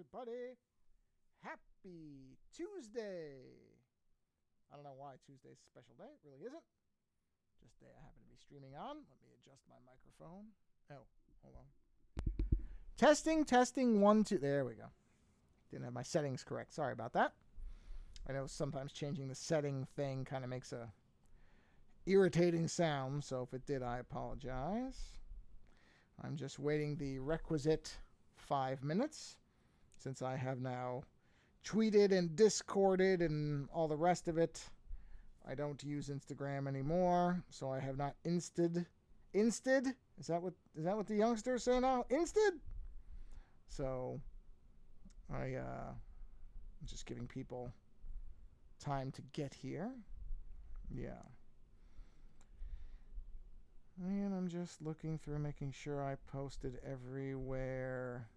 everybody. Happy Tuesday. I don't know why Tuesday's a special day. It really isn't. Just day I happen to be streaming on. Let me adjust my microphone. Oh, hold on. Testing, 1, 2. There we go. Didn't have my settings correct. Sorry about that. I know sometimes changing the setting thing kind of makes a irritating sound, so if it did, I apologize. I'm just waiting the requisite 5 minutes, since I have now tweeted and Discorded and all the rest of it. I don't use Instagram anymore, so I have not insted. Insted? Is that what the youngsters say now? Insted? So I'm just giving people time to get here. Yeah. And I'm just looking through, making sure I posted everywhere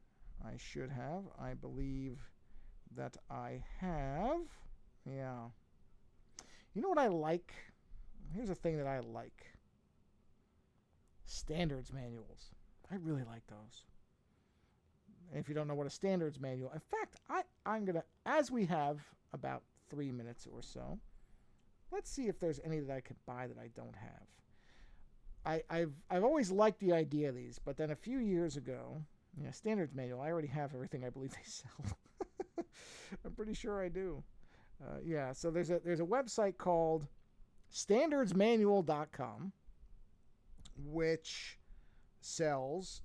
I should have. I believe that I have. Yeah. You know what I like? Here's a thing that I like. Standards manuals. I really like those. And if you don't know what a standards manual... In fact, I'm going to, as we have about 3 minutes or so, let's see if there's any that I could buy that I don't have. I've always liked the idea of these, but then a few years ago, standards manual, I already have everything I believe they sell. I'm pretty sure I do. So there's a website called standardsmanual.com, which sells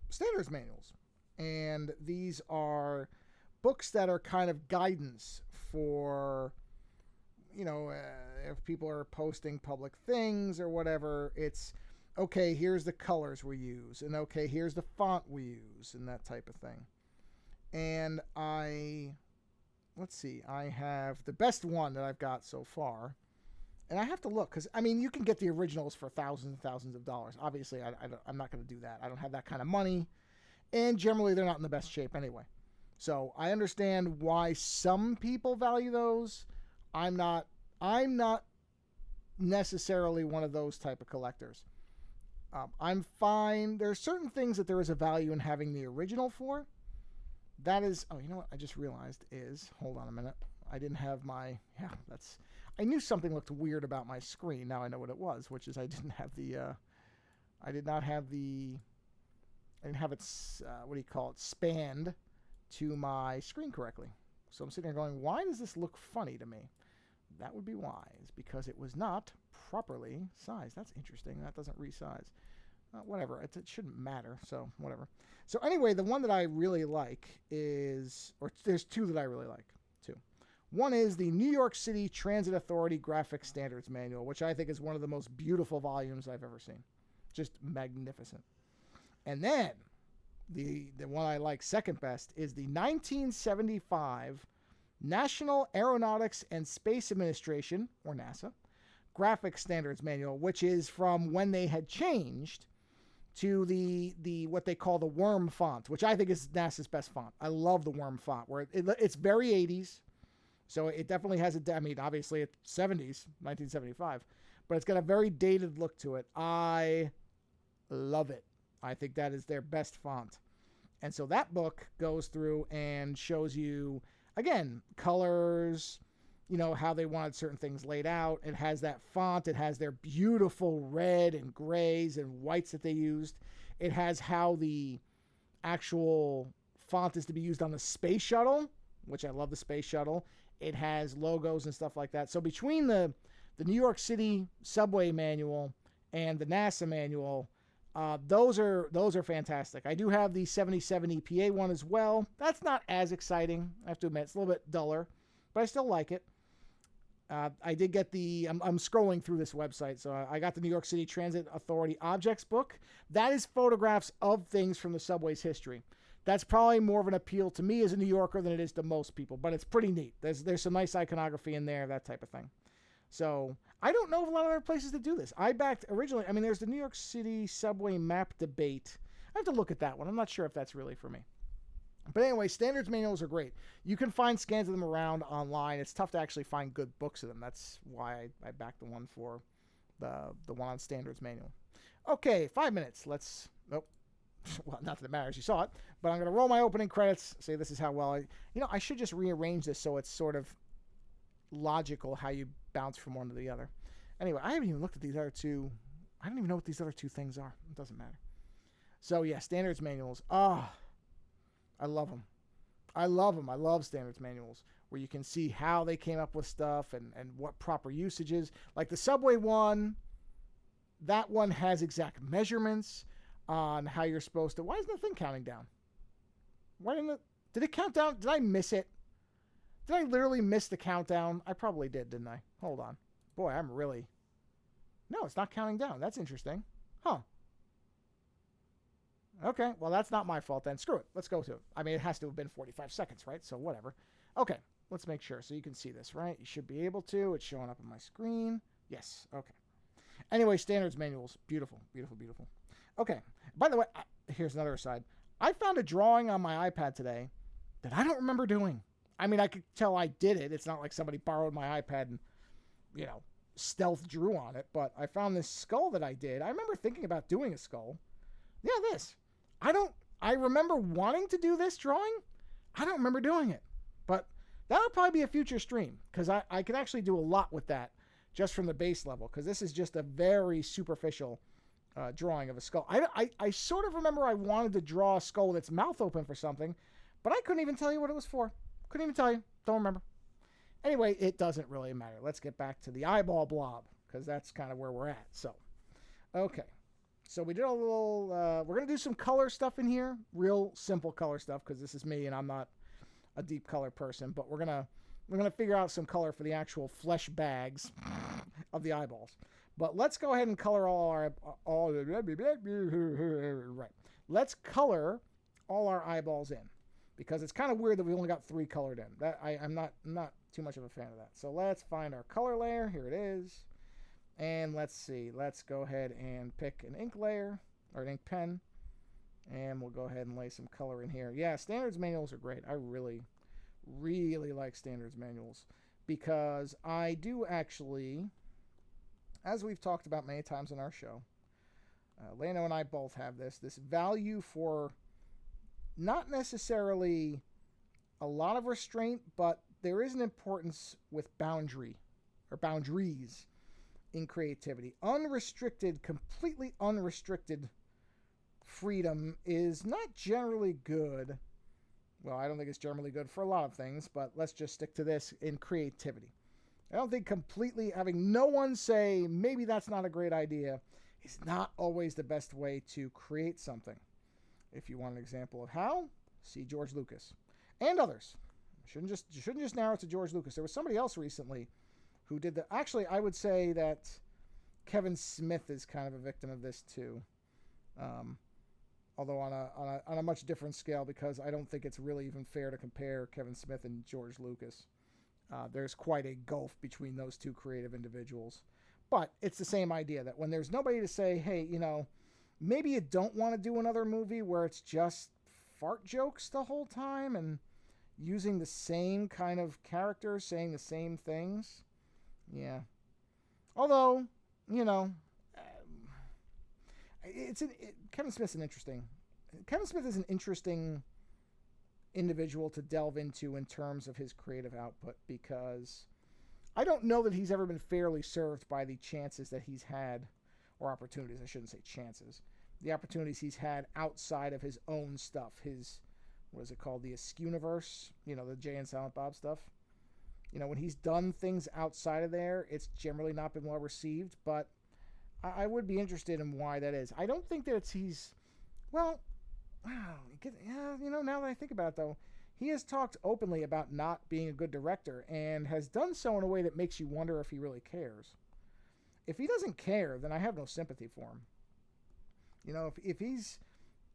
standards manuals. And these are books that are kind of guidance for... if people are posting public things or whatever, it's, okay, here's the colors we use, and okay, here's the font we use, and that type of thing. And let's see, I have the best one that I've got so far, and I have to look, because, you can get the originals for thousands and thousands of dollars. Obviously, I'm not going to do that. I don't have that kind of money, and generally, they're not in the best shape anyway. So, I understand why some people value those. I'm not necessarily one of those type of collectors. I'm fine. There are certain things that there is a value in having the original for. That is... Oh, you know what? I just realized is... Hold on a minute. I didn't have my... Yeah, that's... I knew something looked weird about my screen. Now I know what it was, which is I didn't have the... I didn't have it... what do you call it? Spanned to my screen correctly. So I'm sitting there going, why does this look funny to me? That would be why. It's because it was not properly sized. That's interesting. That doesn't resize. Whatever. It shouldn't matter. So, whatever. So, anyway, the one that I really like is... Or there's two that I really like. Two. One is the New York City Transit Authority Graphic Standards Manual, which I think is one of the most beautiful volumes I've ever seen. Just magnificent. And then, the one I like second best is the 1975... National Aeronautics and Space Administration, or NASA, Graphic Standards Manual, which is from when they had changed to the what they call the worm font, which I think is NASA's best font. I love the worm font, where it's very 80s, so it definitely has obviously it's 70s, 1975, but it's got a very dated look to it. I love it. I think that is their best font. And so that book goes through and shows you... Again, colors, how they wanted certain things laid out. It has that font. It has their beautiful red and grays and whites that they used. It has how the actual font is to be used on the space shuttle, which I love the space shuttle. It has logos and stuff like that. So between the New York City subway manual and the NASA manual, those are fantastic. I do have the 77 EPA one as well. That's not as exciting, I have to admit. It's a little bit duller, but I still like it. I did get I'm scrolling through this website, so I got the New York City Transit Authority Objects book. That is photographs of things from the subway's history. That's probably more of an appeal to me as a New Yorker than it is to most people, but it's pretty neat. There's some nice iconography in there, that type of thing. So, I don't know of a lot of other places that do this. I backed originally... there's the New York City subway map debate. I have to look at that one. I'm not sure if that's really for me. But anyway, standards manuals are great. You can find scans of them around online. It's tough to actually find good books of them. That's why I backed the one for the one on standards manual. Okay, 5 minutes. Let's... Oh, well, not that it matters, you saw it, but I'm going to roll my opening credits, say this is how well I should just rearrange this so it's sort of logical how you bounce from one to the other. Anyway, I haven't even looked at these other two. I don't even know what these other two things are. It doesn't matter. So yeah, standards manuals. I love them. I love them. I love standards manuals where you can see how they came up with stuff and what proper usage is. Like the Subway one, that one has exact measurements on how you're supposed to. Why isn't the thing counting down? Why didn't it? Did it count down? Did I miss it? Did I literally miss the countdown? I probably did, didn't I? Hold on. Boy, I'm really... No, it's not counting down. That's interesting. Huh. Okay, well, that's not my fault then. Screw it. Let's go to it. I mean, it has to have been 45 seconds, right? So whatever. Okay, let's make sure. So you can see this, right? You should be able to. It's showing up on my screen. Yes, okay. Anyway, standards manuals. Beautiful, beautiful, beautiful. Okay, by the way, here's another aside. I found a drawing on my iPad today that I don't remember doing. I mean, I could tell I did it. It's not like somebody borrowed my iPad and, stealth drew on it. But I found this skull that I did. I remember thinking about doing a skull. Yeah, this. I remember wanting to do this drawing. I don't remember doing it. But that'll probably be a future stream because I can actually do a lot with that just from the base level because this is just a very superficial drawing of a skull. I sort of remember I wanted to draw a skull with its mouth open for something, but I couldn't even tell you what it was for. Couldn't even tell you. Don't remember. Anyway, it doesn't really matter. Let's get back to the eyeball blob because that's kind of where we're at. So, okay. So we did a little, we're going to do some color stuff in here. Real simple color stuff because this is me and I'm not a deep color person. But we're going to figure out some color for the actual flesh bags of the eyeballs. But let's go ahead and color right. Let's color all our eyeballs in. Because it's kind of weird that we only got 3 colored in. I'm not too much of a fan of that. So let's find our color layer. Here it is. And let's see. Let's go ahead and pick an ink layer or an ink pen. And we'll go ahead and lay some color in here. Yeah, standards manuals are great. I really, really like standards manuals. Because I do actually, as we've talked about many times in our show, Leno and I both have this value for not necessarily a lot of restraint, but there is an importance with boundary or boundaries in creativity. Unrestricted, completely unrestricted freedom is not generally good. Well, I don't think it's generally good for a lot of things, but let's just stick to this in creativity. I don't think completely having no one say, maybe that's not a great idea, is not always the best way to create something. If you want an example of how, see George Lucas and others. You shouldn't just narrow it to George Lucas. There was somebody else recently who did that. Actually, I would say that Kevin Smith is kind of a victim of this too. Although on a much different scale, because I don't think it's really even fair to compare Kevin Smith and George Lucas. There's quite a gulf between those two creative individuals. But it's the same idea that when there's nobody to say, hey, maybe you don't want to do another movie where it's just fart jokes the whole time and using the same kind of characters, saying the same things. Yeah. Although, Kevin Smith is an interesting individual to delve into in terms of his creative output because I don't know that he's ever been fairly served by the chances that he's had, or opportunities, I shouldn't say chances, the opportunities he's had outside of his own stuff, his, what is it called, the Askewniverse, the Jay and Silent Bob stuff. When he's done things outside of there, it's generally not been well received, but I would be interested in why that is. I don't think that now that I think about it, though, he has talked openly about not being a good director and has done so in a way that makes you wonder if he really cares. If he doesn't care, then I have no sympathy for him. If he's...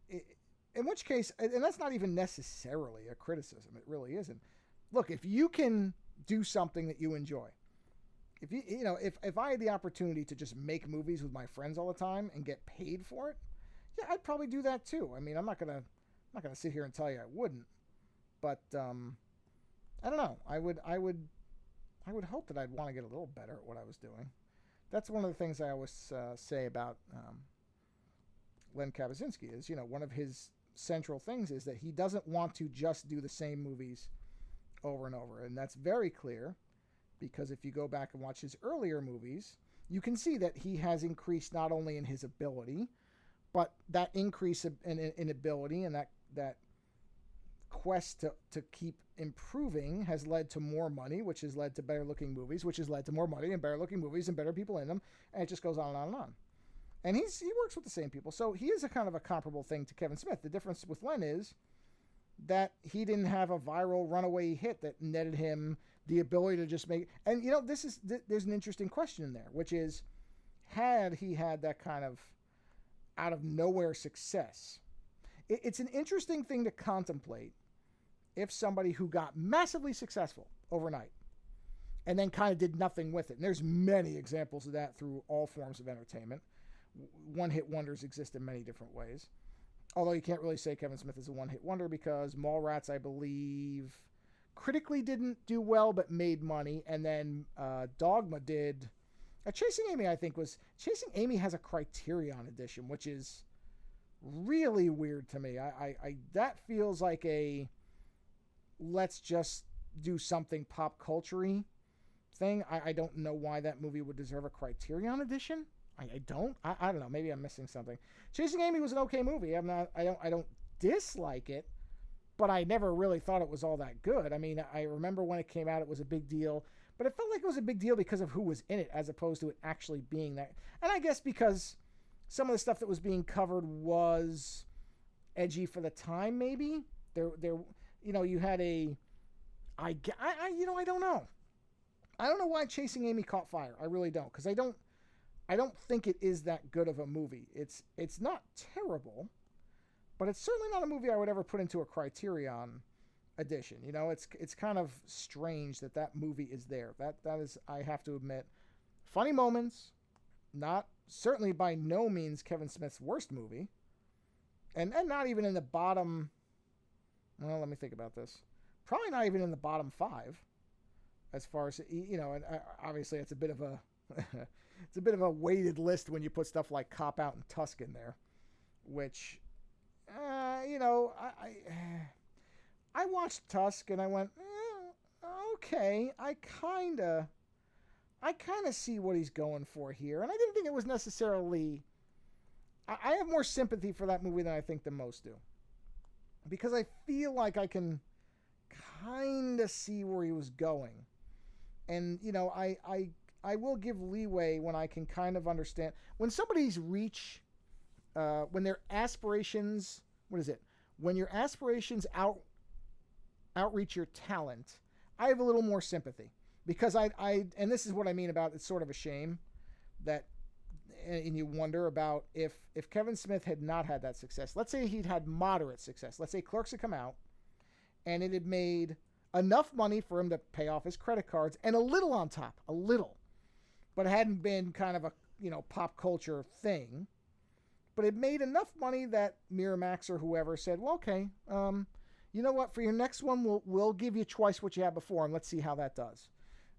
In which case, and that's not even necessarily a criticism, it really isn't. Look, if you can do something that you enjoy, if I had the opportunity to just make movies with my friends all the time and get paid for it, yeah, I'd probably do that too. I mean, I'm not gonna sit here and tell you I wouldn't, but I don't know. I would hope that I'd want to get a little better at what I was doing. That's one of the things I always say about Len Kabasinski is. One of his central things is that he doesn't want to just do the same movies over and over. And that's very clear because if you go back and watch his earlier movies, you can see that he has increased not only in his ability, but that increase in ability and that quest to keep improving has led to more money, which has led to better looking movies, which has led to more money and better looking movies and better people in them. And it just goes on and on and on. And he works with the same people. So he is a kind of a comparable thing to Kevin Smith. The difference with Len is that he didn't have a viral runaway hit that netted him the ability to just make... And, there's an interesting question in there, which is, had he had that kind of out of nowhere success, it's an interesting thing to contemplate if somebody who got massively successful overnight and then kind of did nothing with it. And there's many examples of that through all forms of entertainment. One-hit wonders exist in many different ways. Although you can't really say Kevin Smith is a one-hit wonder because Mallrats, I believe, critically didn't do well but made money. And then Dogma did... Chasing Amy, I think, was... Chasing Amy has a Criterion edition, which is really weird to me. I that feels like a let's just do something pop culture-y thing. I don't know why that movie would deserve a Criterion edition. I don't know. Maybe I'm missing something. Chasing Amy was an okay movie. I don't dislike it, but I never really thought it was all that good. I mean, I remember when it came out, it was a big deal, but it felt like it was a big deal because of who was in it, as opposed to it actually being that. And I guess because some of the stuff that was being covered was edgy for the time. Maybe you had a. I don't know. I don't know why Chasing Amy caught fire. I really don't, because I don't think it is that good of a movie. It's not terrible, but it's certainly not a movie I would ever put into a Criterion edition. It's kind of strange that movie is there. That is, I have to admit, funny moments, certainly by no means Kevin Smith's worst movie, and not even in the bottom. Well, let me think about this. Probably not even in the bottom 5, as far as and obviously it's a bit of a. It's a bit of a weighted list when you put stuff like Cop Out and Tusk in there, which, I watched Tusk and I went, okay, I kind of see what he's going for here. And I didn't think it was necessarily, I have more sympathy for that movie than I think the most do, because I feel like I can kind of see where he was going. And, I will give leeway when I can kind of understand when somebody's when their aspirations, when your aspirations outreach your talent, I have a little more sympathy, because and this is what I mean about it's sort of a shame that, and you wonder about if Kevin Smith had not had that success. Let's say he'd had moderate success. Let's say Clerks had come out and it had made enough money for him to pay off his credit cards and a little on top, but it hadn't been kind of a, pop culture thing, but it made enough money that Miramax or whoever said, well, okay, you know what, for your next one, we'll give you twice what you had before, and let's see how that does.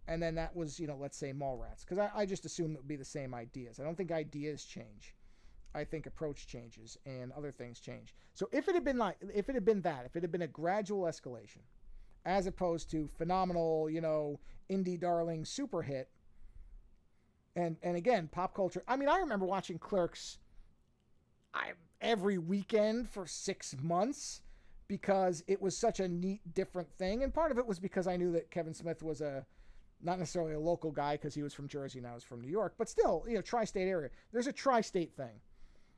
And then that was, let's say Mallrats, because I just assumed it would be the same ideas. I don't think ideas change. I think approach changes and other things change. So if it had been a gradual escalation, as opposed to phenomenal, indie darling super hit, and again, pop culture. I mean, I remember watching Clerks every weekend for 6 months because it was such a neat, different thing. And part of it was because I knew that Kevin Smith was not necessarily a local guy because he was from Jersey and I was from New York, but still, tri-state area. There's a tri-state thing.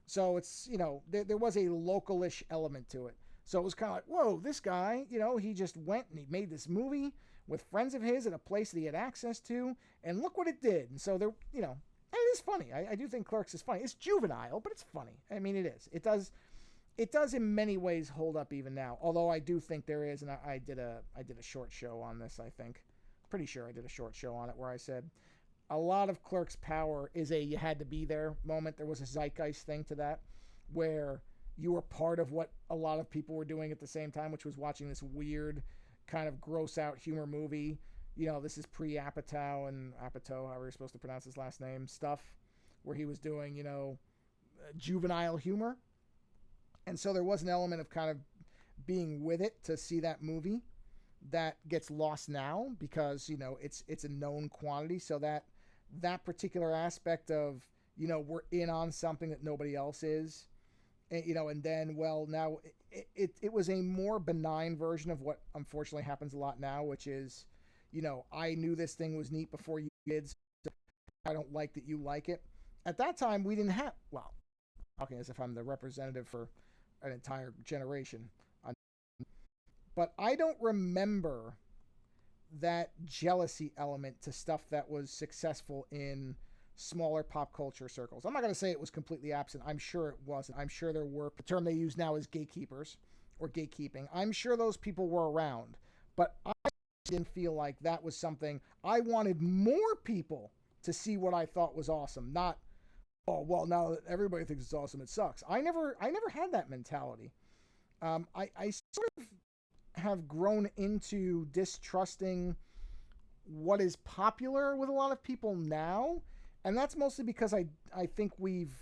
So it's, there was a localish element to it. So it was kind of like, whoa, this guy, he just went and he made this movie with friends of his at a place that he had access to, and look what it did. And so there, and it is funny. I do think Clerks is funny. It's juvenile, but it's funny. I mean, it is. It does in many ways hold up even now. Although I do think there is, and I did a short show on this, I think. Pretty sure I did a short show on it where I said a lot of Clerks' power is a you had to be there moment. There was a zeitgeist thing to that where you were part of what a lot of people were doing at the same time, which was watching this weird kind of gross out humor movie. This is pre-Apatow and Apatow, however you're supposed to pronounce his last name, stuff, where he was doing, juvenile humor. And so there was an element of kind of being with it to see that movie that gets lost now because, you know, it's a known quantity. So that particular aspect of, you know, we're in on something that nobody else is. And, you know, and then, well, now it was a more benign version of what unfortunately happens a lot now, which is, you know, I knew this thing was neat before you did, so I don't like that you like it. At that time, we didn't have, well, okay, as if I'm the representative for an entire generation. But I don't remember that jealousy element to stuff that was successful in smaller pop culture circles. I'm not going to say it was completely absent. I'm sure it wasn't. I'm sure there were, the term they use now is gatekeepers or gatekeeping. I'm sure those people were around, but I didn't feel like that was something. I wanted more people to see what I thought was awesome, not, oh, well, now that everybody thinks it's awesome, it sucks. I never had that mentality. I sort of have grown into distrusting what is popular with a lot of people now, and that's mostly because I think we've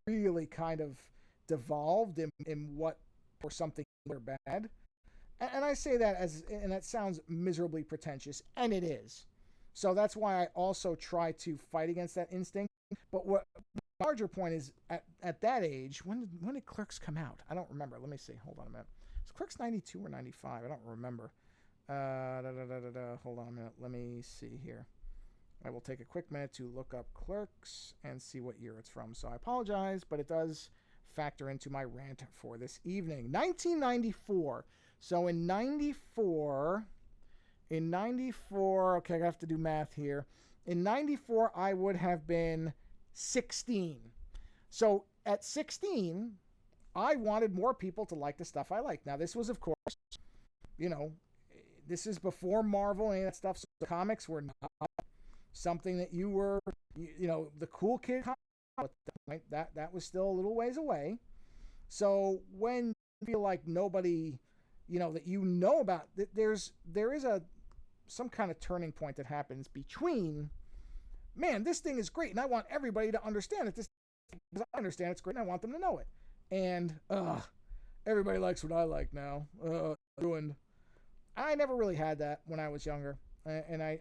really kind of devolved in what or something or bad. And I say that and that sounds miserably pretentious, and it is. So that's why I also try to fight against that instinct. But what the larger point is, at that age, when did Clerks come out? I don't remember. Let me see. Hold on a minute. Is Clerks 92 or 95? I don't remember. Hold on a minute. Let me see here. I will take a quick minute to look up Clerks and see what year it's from. So I apologize, but it does factor into my rant for this evening. 1994. So in 94, okay, I have to do math here. In 94, I would have been 16. So at 16, I wanted more people to like the stuff I liked. Now, this was, of course, you know, this is before Marvel and that stuff. So the comics were not something that you were, you know, the cool kid. That was still a little ways away. So when you feel like nobody, you know, that you know about, there is some kind of turning point that happens between, man, this thing is great, and I want everybody to understand it. This, because I understand it's great, and I want them to know it. And everybody likes what I like now. Ruined. I never really had that when I was younger, and I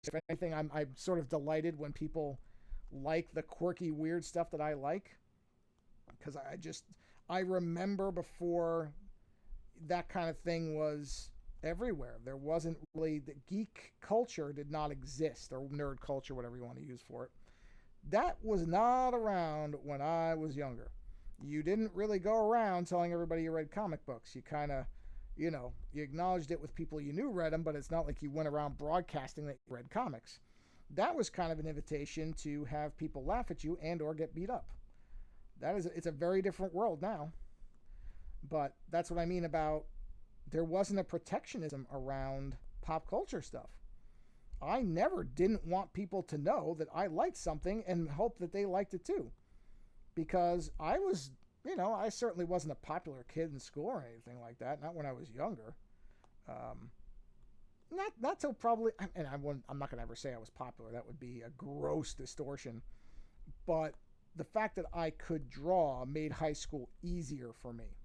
if anything, I'm sort of delighted when people like the quirky, weird stuff that I like, because I remember before that kind of thing was everywhere. There wasn't really, the geek culture did not exist, or nerd culture, whatever you want to use for it. That was not around when I was younger. You didn't really go around telling everybody you read comic books. You kind of, you know, you acknowledged it with people you knew read them, but it's not like you went around broadcasting that you read comics. That was kind of an invitation to have people laugh at you and or get beat up. It's a very different world now. But that's what I mean about there wasn't a protectionism around pop culture stuff. I never didn't want people to know that I liked something and hope that they liked it too. Because I was, you know, I certainly wasn't a popular kid in school or anything like that. Not when I was younger. Not till probably, and I'm not going to ever say I was popular. That would be a gross distortion. But the fact that I could draw made high school easier for me.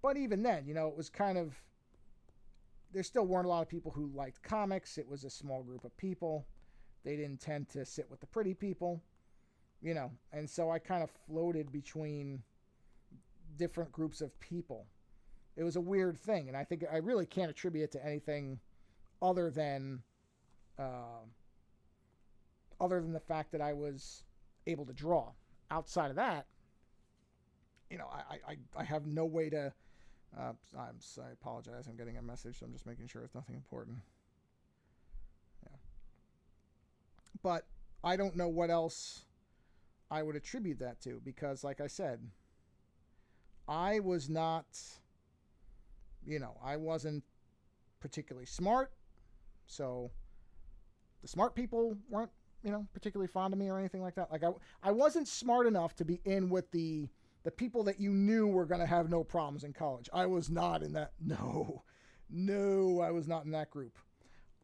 But even then, you know, it was kind of, there still weren't a lot of people who liked comics. It was a small group of people. They didn't tend to sit with the pretty people, you know. And so I kind of floated between different groups of people. It was a weird thing, and I think I really can't attribute it to anything other than the fact that I was able to draw. Outside of that, you know, I have no way to. I apologize. I'm getting a message, so I'm just making sure it's nothing important. Yeah. But I don't know what else I would attribute that to, because, like I said, I was not, you know, I wasn't particularly smart, so the smart people weren't, you know, particularly fond of me or anything like that. Like I wasn't smart enough to be in with the people that you knew were going to have no problems in college. I was not in that. No, I was not in that group.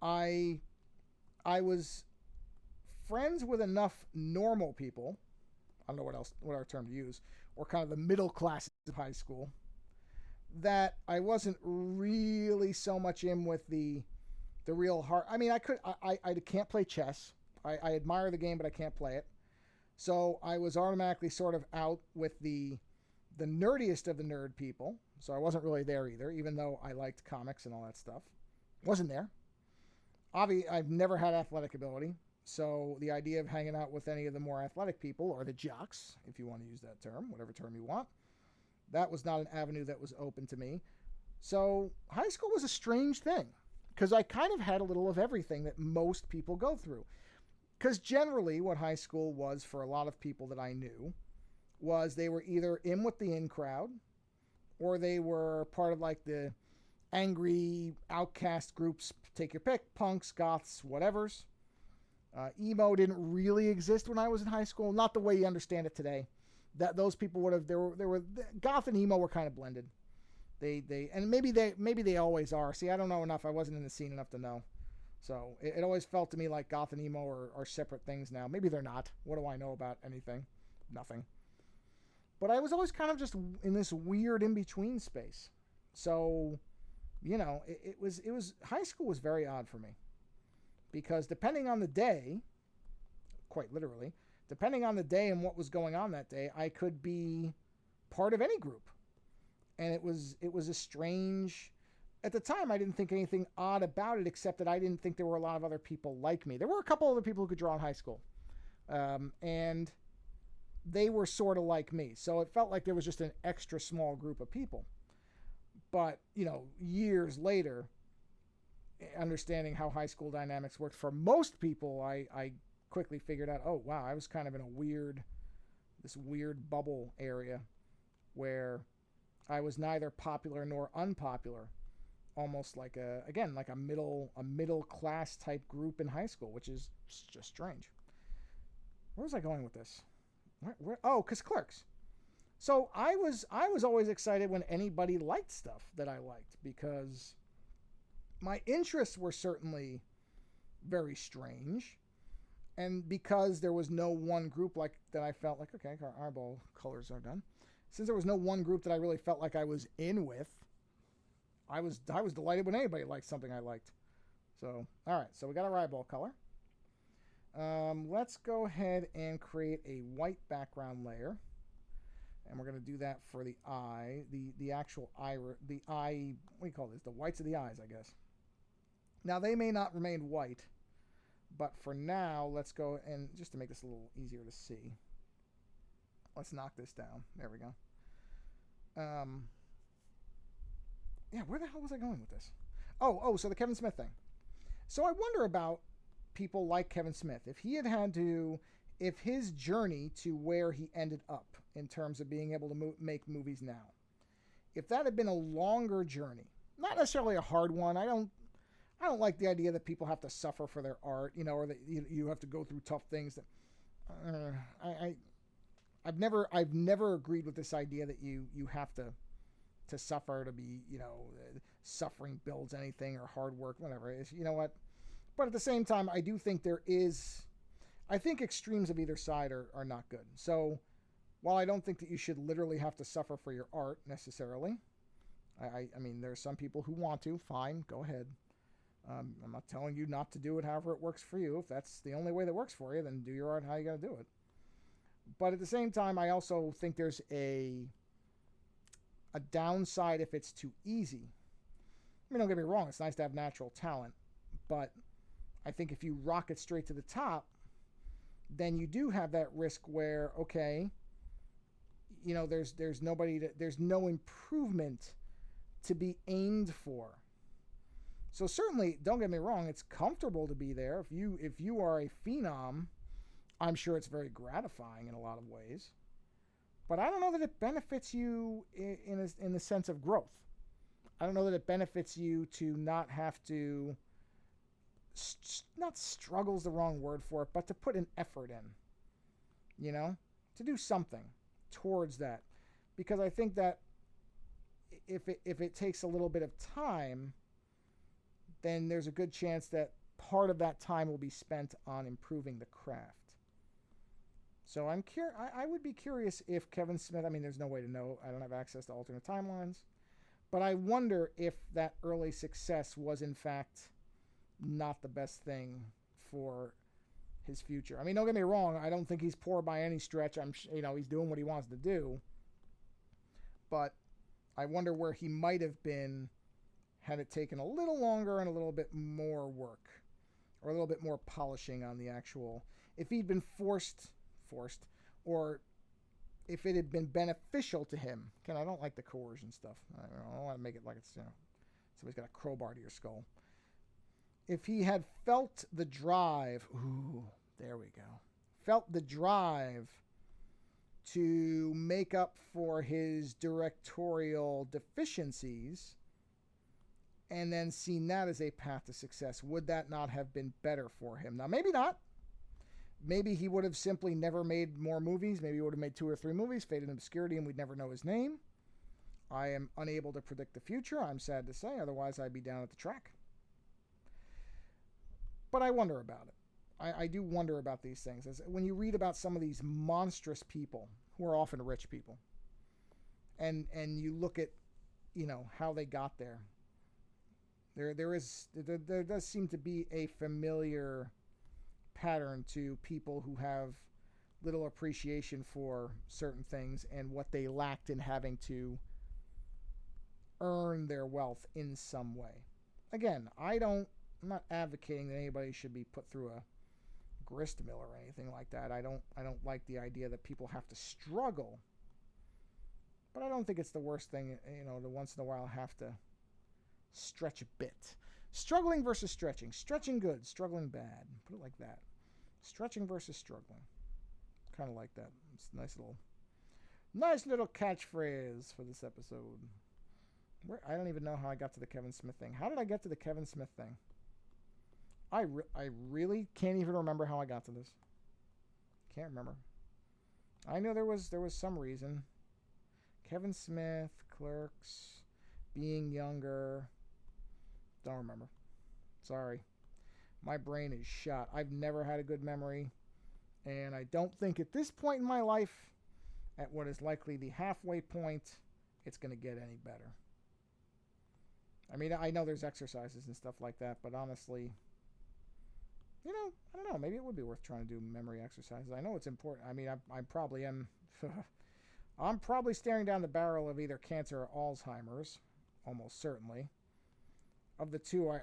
I was friends with enough normal people. I don't know what our term to use, or kind of the middle classes of high school, that I wasn't really so much in with the real hard. I mean, I can't play chess. I admire the game, but I can't play it. So I was automatically sort of out with the nerdiest of the nerd people. So I wasn't really there either, even though I liked comics and all that stuff. Wasn't there. Obviously, I've never had athletic ability. So the idea of hanging out with any of the more athletic people, or the jocks, if you want to use that term, whatever term you want, that was not an avenue that was open to me. So high school was a strange thing, because I kind of had a little of everything that most people go through. Because generally what high school was for a lot of people that I knew was they were either in with the in crowd, or they were part of like the angry outcast groups, take your pick, punks, goths, whatevers. Emo didn't really exist when I was in high school, not the way you understand it today. That those people would have, there were goth and emo were kind of blended. And maybe they always are. See, I don't know enough. I wasn't in the scene enough to know. So it always felt to me like goth and emo are separate things now. Maybe they're not. What do I know about anything? Nothing. But I was always kind of just in this weird in-between space. So, it was high school was very odd for me. Because depending on the day, quite literally, depending on the day and what was going on that day, I could be part of any group. And it was a strange... At the time, I didn't think anything odd about it, except that I didn't think there were a lot of other people like me. There were a couple other people who could draw in high school. And they were sort of like me. So it felt like there was just an extra small group of people. But, years later, understanding how high school dynamics worked for most people, I quickly figured out, oh, wow, I was kind of in this weird bubble area where I was neither popular nor unpopular. Almost like a middle class type group in high school, which is just strange. Where was I going with this? Oh, because Clerks. So I was always excited when anybody liked stuff that I liked, because my interests were certainly very strange, and because there was no one group like that I felt like, okay, our eyeball colors are done. Since there was no one group that I really felt like I was in with, I was delighted when anybody liked something I liked. So, all right. So we got our eyeball color. Let's go ahead and create a white background layer. And we're going to do that for the eye, the actual eye, the eye, what do you call this? The whites of the eyes, I guess. Now, they may not remain white, but for now, let's go and just to make this a little easier to see, let's knock this down. There we go. Yeah, where the hell was I going with this? So the Kevin Smith thing. So I wonder about people like Kevin Smith. If his journey to where he ended up in terms of being able to make movies now, if that had been a longer journey, not necessarily a hard one. I don't like the idea that people have to suffer for their art, or that you have to go through tough things. I've never agreed with this idea that you have to suffer to be, suffering builds anything, or hard work, whatever it is, what. But at the same time, I do think I think extremes of either side are not good. So while I don't think that you should literally have to suffer for your art necessarily, I mean, there's some people who want to, fine, go ahead. I'm not telling you not to do it however it works for you. If that's the only way that works for you, then do your art how you got to do it. But at the same time, I also think there's a downside if it's too easy. I mean, don't get me wrong, it's nice to have natural talent, but I think if you rocket straight to the top, then you do have that risk where, okay, there's no improvement to be aimed for. So certainly, don't get me wrong, it's comfortable to be there. If you are a phenom, I'm sure it's very gratifying in a lot of ways. But I don't know that it benefits you in the sense of growth. I don't know that it benefits you to not have to, not struggle's the wrong word for it, but to put an effort in, to do something towards that. Because I think that if it takes a little bit of time, then there's a good chance that part of that time will be spent on improving the craft. So I would be curious if Kevin Smith. I mean, there's no way to know. I don't have access to alternate timelines, but I wonder if that early success was in fact not the best thing for his future. I mean, don't get me wrong. I don't think he's poor by any stretch. He's doing what he wants to do, but I wonder where he might have been had it taken a little longer and a little bit more work, or a little bit more polishing on the actual. If he'd been forced, or if it had been beneficial to him. Again, I don't like the coercion stuff. I don't want to make it like it's somebody's got a crowbar to your skull. If he had felt the drive, there we go, felt the drive to make up for his directorial deficiencies, and then seen that as a path to success, would that not have been better for him? Now, maybe not. Maybe he would have simply never made more movies. Maybe he would have made 2 or 3 movies, faded in obscurity, and we'd never know his name. I am unable to predict the future, I'm sad to say. Otherwise, I'd be down at the track. But I wonder about it. I do wonder about these things. When you read about some of these monstrous people, who are often rich people, and you look at, how they got there, there does seem to be a familiar pattern to people who have little appreciation for certain things and what they lacked in having to earn their wealth in some way. Again, I'm not advocating that anybody should be put through a grist mill or anything like that. I don't like the idea that people have to struggle. But I don't think it's the worst thing, to once in a while have to stretch a bit. Struggling versus stretching. Stretching good, struggling bad. Put it like that. Stretching versus struggling. Kind of like that. It's a nice little catchphrase for this episode. I don't even know how I got to the Kevin Smith thing. How did I get to the Kevin Smith thing? I really can't even remember how I got to this. Can't remember. I know there was some reason. Kevin Smith, Clerks, being younger. Don't remember. Sorry. My brain is shot. I've never had a good memory. And I don't think at this point in my life, at what is likely the halfway point, it's going to get any better. I mean, I know there's exercises and stuff like that, but honestly, I don't know. Maybe it would be worth trying to do memory exercises. I know it's important. I mean, I probably am. I'm probably staring down the barrel of either cancer or Alzheimer's, almost certainly. Of the two,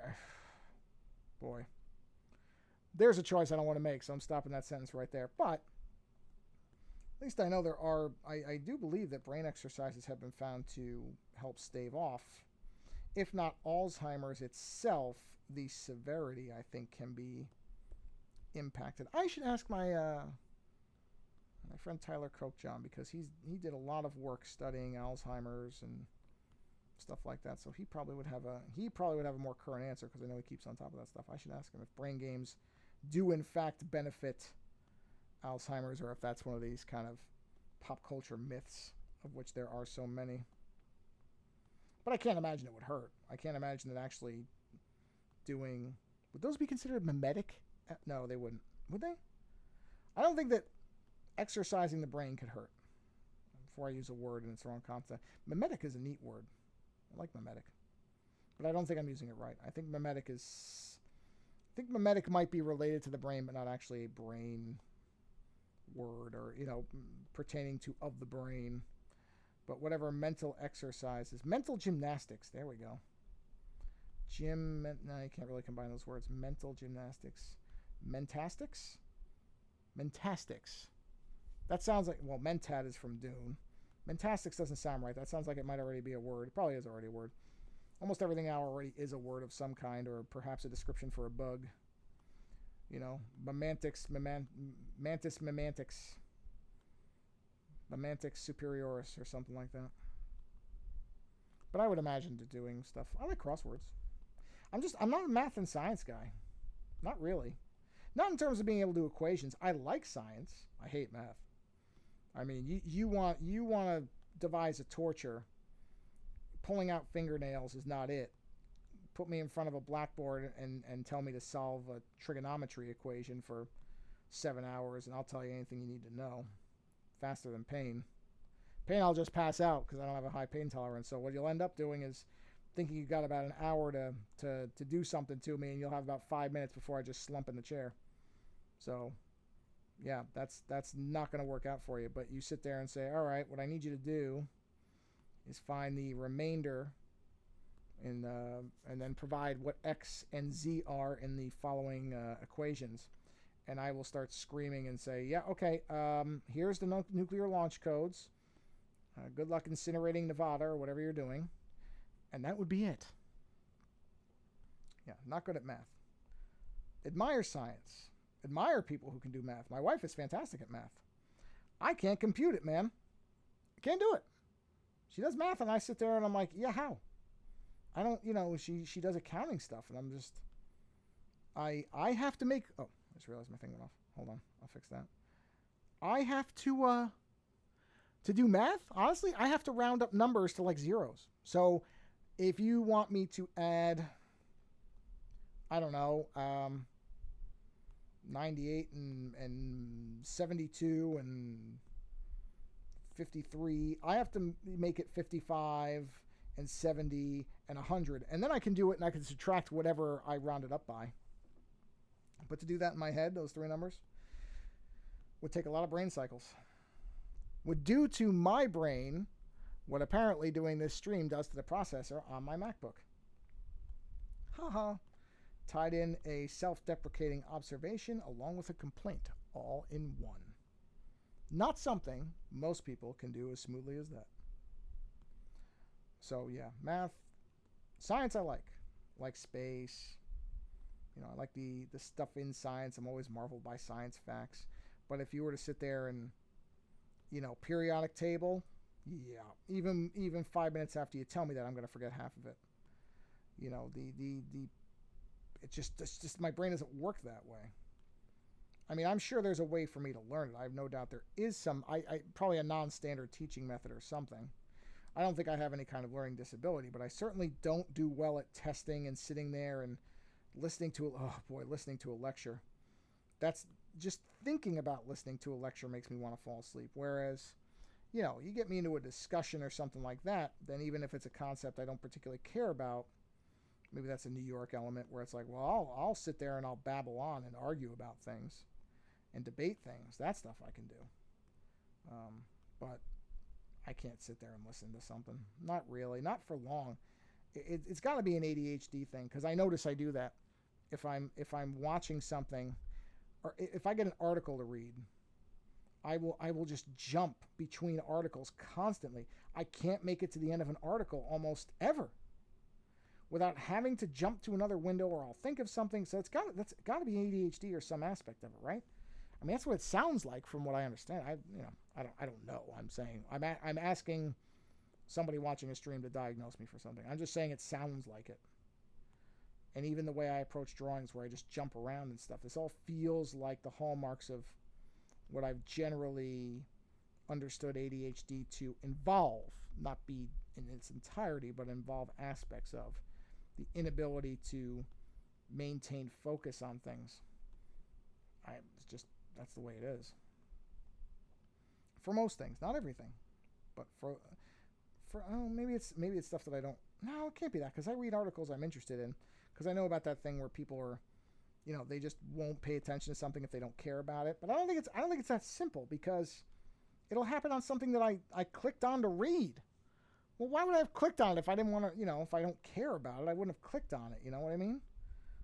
boy, there's a choice I don't want to make, so I'm stopping that sentence right there. But at least I know there are. I do believe that brain exercises have been found to help stave off, if not Alzheimer's itself, the severity, I think, can be impacted. I should ask my friend Tyler Kochjohn, because he did a lot of work studying Alzheimer's and stuff like that. So he probably would have a more current answer, because I know he keeps on top of that stuff. I should ask him if brain games do in fact benefit Alzheimer's, or if that's one of these kind of pop culture myths, of which there are so many. But I can't imagine it would hurt. I can't imagine it actually doing. Would those be considered mimetic? No, they wouldn't. Would they? I don't think that exercising the brain could hurt. Before I use a word in its wrong context. Mimetic is a neat word. I like mimetic. But I don't think I'm using it right. I think mimetic might be related to the brain, but not actually a brain word, or, pertaining to of the brain. But whatever mental exercises. Mental gymnastics. There we go. No, you can't really combine those words. Mental gymnastics. Mentastics? Mentastics. That sounds like, well, mentat is from Dune. Mentastics doesn't sound right. That sounds like it might already be a word. It probably is already a word. Almost everything now already is a word of some kind, or perhaps a description for a bug. Mantis memantics. Memantics superioris, or something like that. But I would imagine doing stuff. I like crosswords. I'm not a math and science guy. Not really. Not in terms of being able to do equations. I like science. I hate math. I mean, you want to devise a torture. Pulling out fingernails is not it. Put me in front of a blackboard and tell me to solve a trigonometry equation for 7 hours, and I'll tell you anything you need to know faster than pain. Pain, I'll just pass out because I don't have a high pain tolerance. So what you'll end up doing is thinking you've got about an hour to do something to me, and you'll have about 5 minutes before I just slump in the chair. So, yeah, that's not going to work out for you. But you sit there and say, all right, what I need you to do is find the remainder and then provide what x and z are in the following equations. And I will start screaming and say, yeah, okay, here's the nuclear launch codes. Good luck incinerating Nevada or whatever you're doing. And that would be it. Yeah, not good at math. Admire science. Admire people who can do math. My wife is fantastic at math. I can't compute it, man. I can't do it. She does math, and I sit there and I'm like, yeah, how? I don't, she does accounting stuff, and I'm just, I have to make, oh, I just realized my thing went off. Hold on, I'll fix that. I have to do math, honestly, I have to round up numbers to like zeros. So if you want me to add, I don't know, 98 and 72 and 53, I have to make it 55 and 70 and 100. And then I can do it and I can subtract whatever I rounded up by. But to do that in my head, those three numbers, would take a lot of brain cycles. Would do to my brain what apparently doing this stream does to the processor on my MacBook. Haha. Tied in a self-deprecating observation along with a complaint, all in one. Not something most people can do as smoothly as that. So yeah, math, science I like space. I like the stuff in science. I'm always marveled by science facts. But if you were to sit there and, periodic table, yeah, even 5 minutes after you tell me that, I'm going to forget half of it. It's just my brain doesn't work that way. I mean, I'm sure there's a way for me to learn it. I have no doubt there is some, I probably a non-standard teaching method or something. I don't think I have any kind of learning disability, but I certainly don't do well at testing and sitting there and listening to a lecture. That's just thinking about listening to a lecture makes me want to fall asleep. Whereas, you get me into a discussion or something like that, then even if it's a concept I don't particularly care about, maybe that's a New York element where it's like, well, I'll sit there and I'll babble on and argue about things and debate things. That stuff I can do. But I can't sit there and listen to something. Not really. Not for long. It's got to be an ADHD thing, because I notice I do that. If I'm watching something, or if I get an article to read, I will just jump between articles constantly. I can't make it to the end of an article almost ever without having to jump to another window, or I'll think of something. So that's got to be ADHD or some aspect of it, right? I mean, that's what it sounds like from what I understand. I don't know. I'm saying I'm asking somebody watching a stream to diagnose me for something. I'm just saying it sounds like it. And even the way I approach drawings, where I just jump around and stuff, this all feels like the hallmarks of what I've generally understood ADHD to involve, not be in its entirety, but involve aspects of the inability to maintain focus on things. That's the way it is. For most things, not everything, but for maybe it's stuff that I don't. No, it can't be that, because I read articles I'm interested in, because I know about that thing where people are, they just won't pay attention to something if they don't care about it. But I don't think it's that simple, because it'll happen on something that I clicked on to read. Well, why would I have clicked on it if I didn't want to, if I don't care about it, I wouldn't have clicked on it, you know what I mean?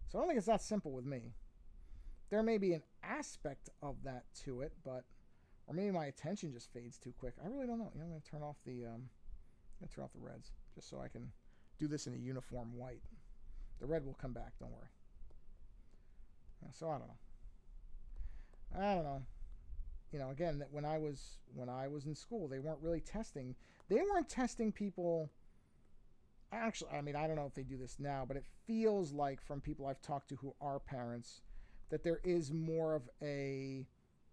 So I don't think it's that simple with me. There may be an aspect of that to it, or maybe my attention just fades too quick. I really don't know. I'm going to turn off the reds, just so I can do this in a uniform white. The red will come back, don't worry. Yeah, so I don't know. Again, that when I was in school, they weren't really testing. They weren't testing people. Actually, I mean, I don't know if they do this now, but it feels like from people I've talked to who are parents that there is more of a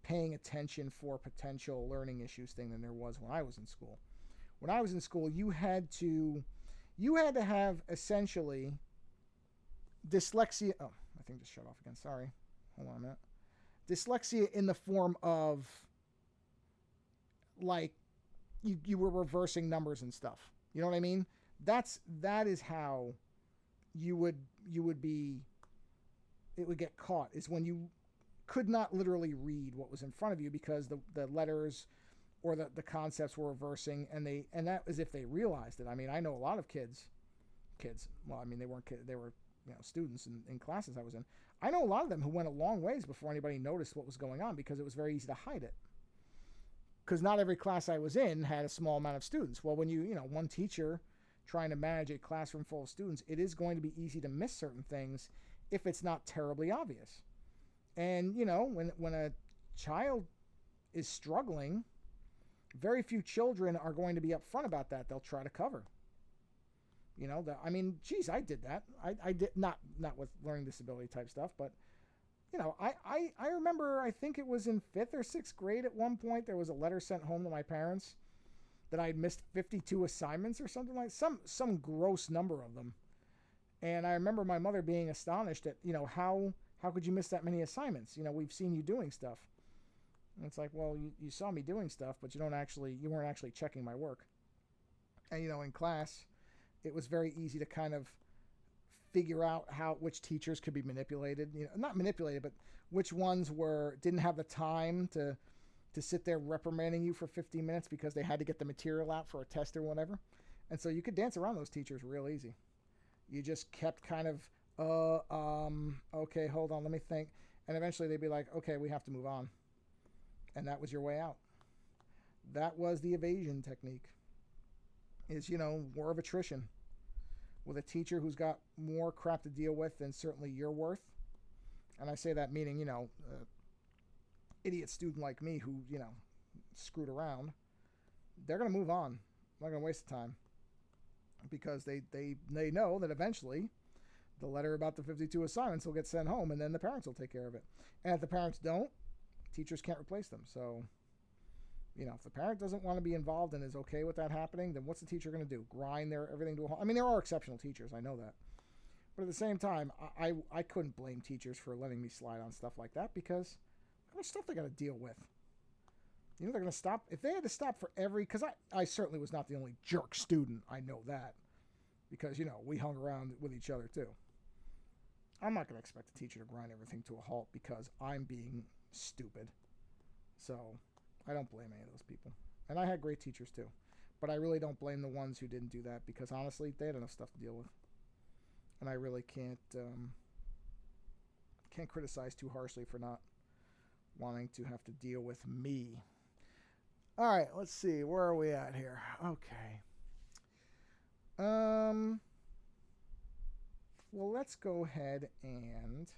paying attention for potential learning issues thing than there was when I was in school. When I was in school, you had to have essentially dyslexia. Oh, my thing just shut off again. Sorry. Hold on a minute. Dyslexia in the form of, like, you were reversing numbers and stuff. You know what I mean? That is how you would be, it would get caught, is when you could not literally read what was in front of you because the letters or the concepts were reversing, and that was if they realized it. I mean, I know a lot of kids, well, I mean, they weren't kids, they were, students in classes I was in. I know a lot of them who went a long ways before anybody noticed what was going on, because it was very easy to hide it. Because not every class I was in had a small amount of students. Well, when one teacher trying to manage a classroom full of students, it is going to be easy to miss certain things if it's not terribly obvious. And, when a child is struggling, very few children are going to be upfront about that. They'll try to cover. Geez, I did that. I did not with learning disability type stuff, but I remember, I think it was in 5th or 6th grade at one point, there was a letter sent home to my parents that I had missed 52 assignments or something, like some gross number of them. And I remember my mother being astonished at, how could you miss that many assignments? We've seen you doing stuff. And it's like, well, you saw me doing stuff, but you weren't actually checking my work. And, in class, it was very easy to kind of figure out which teachers could be manipulated, not manipulated, but which ones didn't have the time to sit there reprimanding you for 15 minutes because they had to get the material out for a test or whatever. And so you could dance around those teachers real easy. You just kept kind of, okay, hold on, let me think. And eventually they'd be like, okay, we have to move on. And that was your way out. That was the evasion technique, is, war of attrition. With a teacher who's got more crap to deal with than certainly you're worth. And I say that meaning, idiot student like me who, screwed around. They're going to move on. I'm not going to waste the time. Because they know that eventually the letter about the 52 assignments will get sent home, and then the parents will take care of it. And if the parents don't, teachers can't replace them. So, if the parent doesn't want to be involved and is okay with that happening, then what's the teacher going to do? Grind everything to a halt? I mean, there are exceptional teachers, I know that. But at the same time, I couldn't blame teachers for letting me slide on stuff like that, because there's stuff they got to deal with. They're going to stop. If they had to stop for because I certainly was not the only jerk student, I know that. Because, we hung around with each other too. I'm not going to expect a teacher to grind everything to a halt because I'm being stupid. So I don't blame any of those people. And I had great teachers too. But I really don't blame the ones who didn't do that, because honestly, they had enough stuff to deal with. And I really can't criticize too harshly for not wanting to have to deal with me. All right, let's see. Where are we at here? Okay. Well, let's go ahead and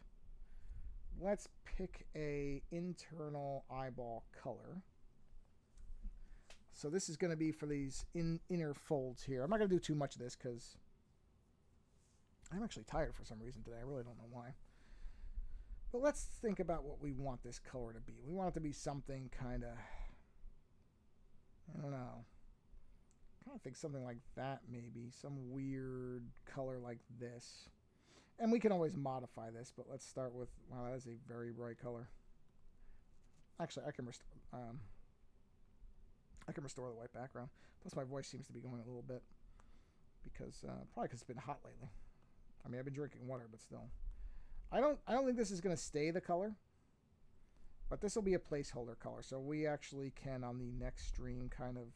let's pick a internal eyeball color. So this is going to be for these inner folds here. I'm not going to do too much of this because I'm actually tired for some reason today. I really don't know why. But let's think about what we want this color to be. We want it to be something kind of, I don't know. I think something like that, maybe. Some weird color like this. And we can always modify this, but let's start with, wow, that is a very bright color. Actually, I can restore the white background. Plus my voice seems to be going a little bit because, probably because it's been hot lately. I mean, I've been drinking water, but still. I don't think this is going to stay the color, but this will be a placeholder color. So we actually can, on the next stream, kind of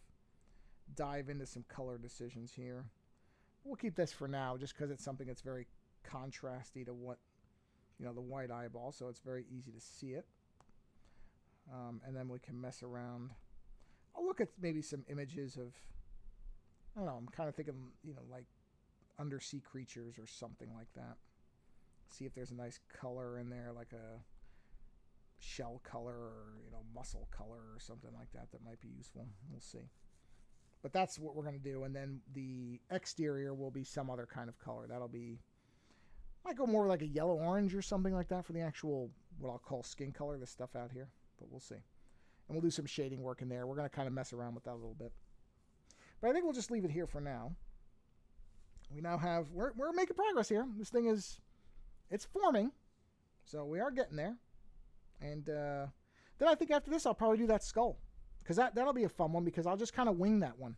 dive into some color decisions here. We'll keep this for now just because it's something that's very contrasty to what, the white eyeball, so it's very easy to see it. And then we can mess around. I'll look at maybe some images of, I don't know, I'm kind of thinking, like undersea creatures or something like that. See if there's a nice color in there, like a shell color or, mussel color or something like that might be useful. We'll see. But that's what we're going to do. And then the exterior will be some other kind of color. That'll be, might go more like a yellow-orange or something like that for the actual, what I'll call skin color, this stuff out here. But we'll see. And we'll do some shading work in there. We're going to kind of mess around with that a little bit. But I think we'll just leave it here for now. We now have, we're making progress here. This thing is, it's forming. So we are getting there. And then I think after this, I'll probably do that skull. Because that'll be a fun one, because I'll just kind of wing that one.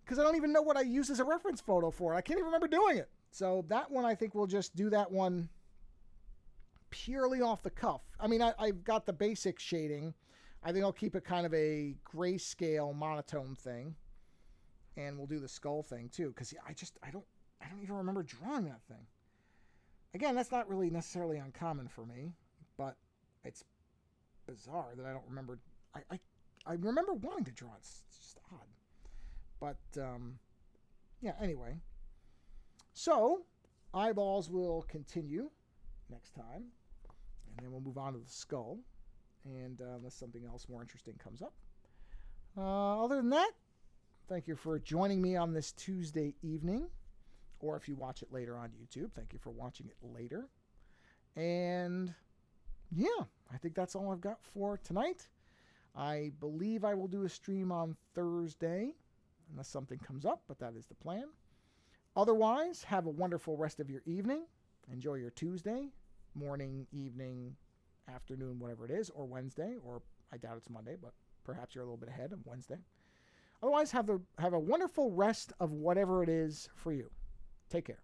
Because I don't even know what I used as a reference photo for. I can't even remember doing it. So that one, I think we'll just do that one purely off the cuff. I mean, I've got the basic shading. I think I'll keep it kind of a grayscale monotone thing. And we'll do the skull thing too. Because I don't even remember drawing that thing. Again, that's not really necessarily uncommon for me. But it's bizarre that I don't remember. I remember wanting to draw it. It's just odd. But, yeah, anyway. So, eyeballs will continue next time. And then we'll move on to the skull. And unless something else more interesting comes up. Other than that, thank you for joining me on this Tuesday evening. Or if you watch it later on YouTube, thank you for watching it later. And, yeah, I think that's all I've got for tonight. I believe I will do a stream on Thursday. Unless something comes up, but that is the plan. Otherwise, have a wonderful rest of your evening. Enjoy your Tuesday, morning, evening, afternoon, whatever it is, or Wednesday, or I doubt it's Monday, but perhaps you're a little bit ahead of Wednesday. Otherwise, have a wonderful rest of whatever it is for you. Take care.